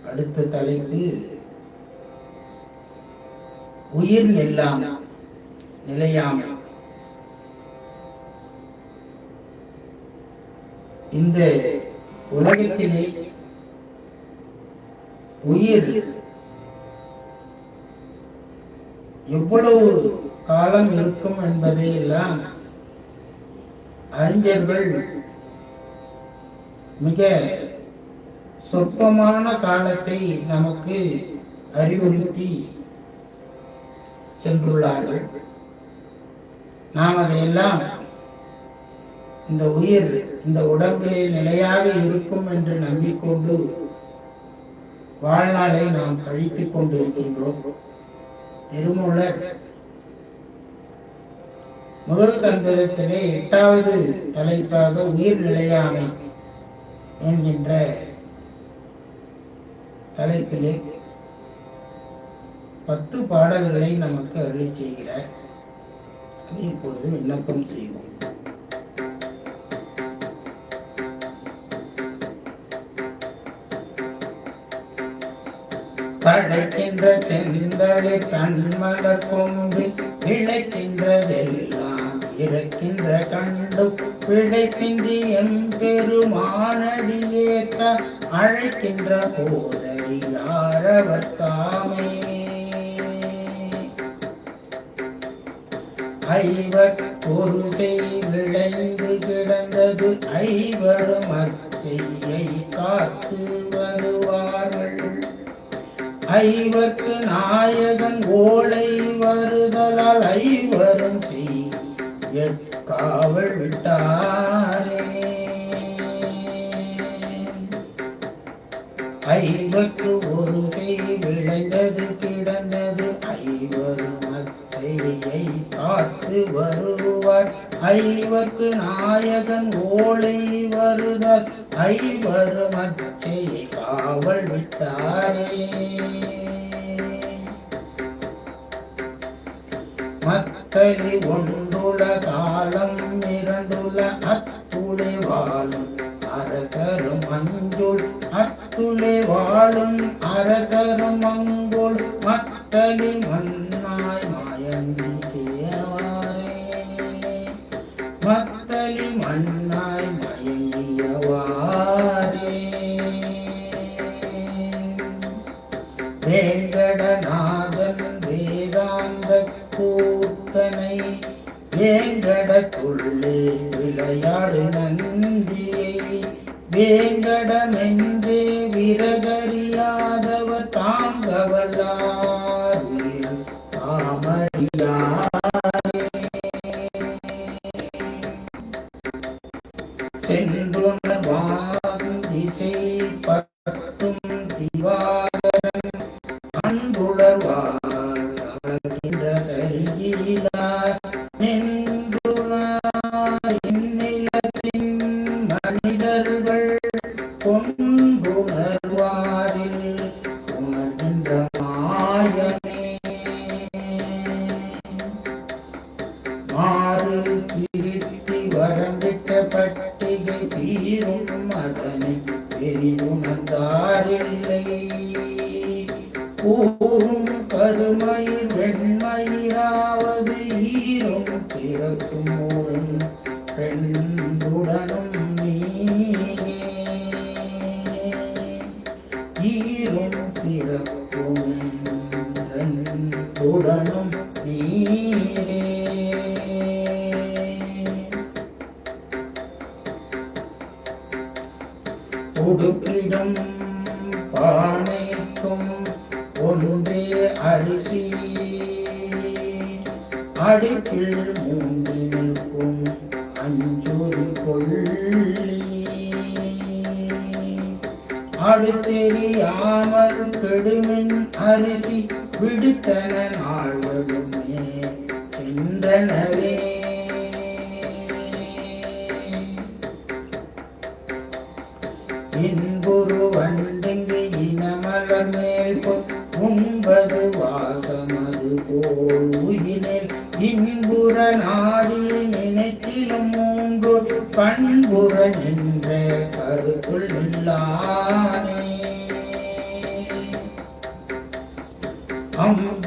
அடுத்த தலைப்பு உயிர் எல்லாம் நிலையாமை. இந்த உலகத்திலே உயிர் எவ்வளவு காலம் இருக்கும் என்பதை எல்லாம் அறிஞர்கள் மிக சொற்பமான காலத்தை நமக்கு அறிவுறுத்தி சென்றுள்ளார்கள். நாம் அதையெல்லாம் இந்த உயிர் இந்த உடம்பிலே நிலையாக இருக்கும் என்று நம்பிக்கொண்டு வாழ்நாளை நாம் கழித்துக் கொண்டிருக்கின்றோம். திருமூலர் முதல் தந்திரத்திலே 8வது தலைப்பாக உயிர் நிலையாமை என்கின்ற தலைப்பிலே 10 பாடல்களை நமக்கு அருளி செய்கிறார். அதை இப்பொழுது விண்ணப்பம் செய்வோம். படைக்கின்ற செந்தளி தன்மலர் கொண்டு இழைக்கின்றதெல்லாம் இறக்கின்ற கண்டு பிழைப்பின்றி எம்பெருமானடியேற்ற அழைக்கின்ற போதறியாரவர் தாமே. ஐவர் ஒரு செய் விளைந்து கிடந்தது ஐவரும் அச்செய்யை காத்து வருவார்கள். ஐவர்க்கு நாயகன் ஓலை வருதலால் ஐவரும் செய்ய காவல் விட்டாரே. ஐவர்க்கு ஒரு செய் விளைந்தது கிடந்தது ஐவரும் அச்செய்யை காத்து வருவார். ஐவர்க்கு நாயகன் ஓலை வருதல் ஐவரும் அச்செய்யை காவல் விட்டாரே. மத்தளி ஒன்றுல காலம் இரண்டுல அத்துளை வாழும் அரசரும் அங்குள் அத்துளை வாழும் அரசரும் அங்குள் மத்தளி மன்னாய் மயங்கியவாரே. மத்தளி மன்னாய் மயங்கியவாரே. வேங்கடநாதன் வேதாந்த கூத்தனை வேங்கடத்துள்ளே விளையாடு நந்தியை வேங்கடமென்றே விரகறியாதவர் தாங்கவல்லார் தாமறியாரே. சென்றுணர் வாந்திசை பத்தும் திவாகரன் அன்புளர்வார் நிலத்தின் மனிதர்கள் கொண்டுணர்வாரில் உணர்கின்ற மாயமே. மாறு திருத்தி வரம்பிட்ட பட்டிகை தீரும் அதனை பெரிதுணர்ந்தாரில்லை. கூறும் கருமயிர் வெண்மயிராவது ஈரும் பிறக்கும் ஊரும் பெண்ணுடனும் நீரே. ஈரும் பிறக்கும் பெண்ணுடனும் நீரே. உடுப்பிடும் பானைக்கும் ஒன்றே அரிசி அடுப்பில் மூன்றி நிற்கும் அஞ்சொரு கொள்ளி. அடுத்தெரியாமல் கெடுமின் அரிசி விடுத்தன நாள்களுமே என்றனரே. இன்புரு வண்டிங்கு இனமலர் மேல் உண்பது வாசமது போல் உயிரில் இன்புற நாடி நினைத்திலும் மூன்று பண்புற நின்ற கருத்துள் இல்லானே.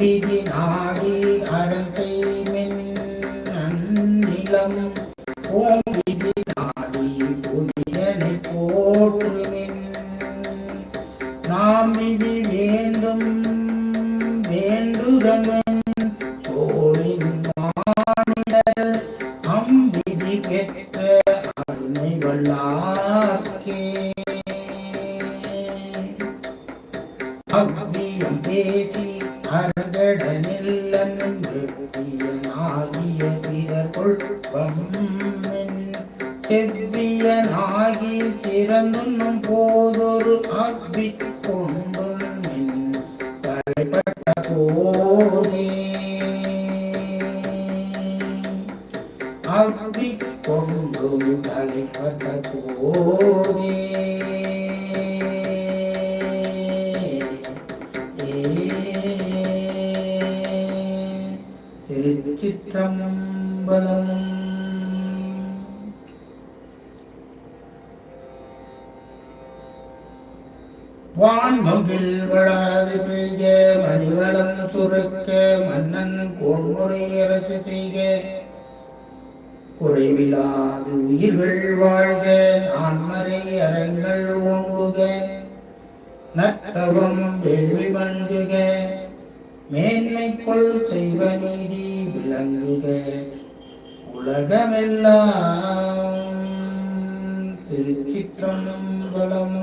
விதி நாடி அரசைமென் நன்னிலம் ஓம் விதி நாடி புதியனை போற்றுமின் நாம் விதி வேண்டும் வேண்டுதலும் சோழின் மாநிலர் அம்பிதி பெற்ற அருமை வல்லார்க்கே அவ்வியம் பேசி அர்கடனில்லன் வெற்றியனாகிய பிறர்கொள் செவ்வியனாகி சிறந்துண்ணும் போதொரு அவ்வி கொண்டுள்மின் தலைப்பட்ட போதே அவ்வி கொண்டும் தலைப்பட்ட போதே திருச்சிற்றம்பலம். வான்முகில் வளாது பெய்க மணிவளம் சுருக்க மன்னன் கோன்முறை அரசு செய்க குறைவிலாது உயிர்கள் வாழ்க நான்மறை அறங்கள் ஓங்குக நத்தவம் வேள்வி மல்குக மேன்மைக்குள் செய்வ நீதி விளங்குக உலகமெல்லாம். திருச்சிற்றம்பலம்.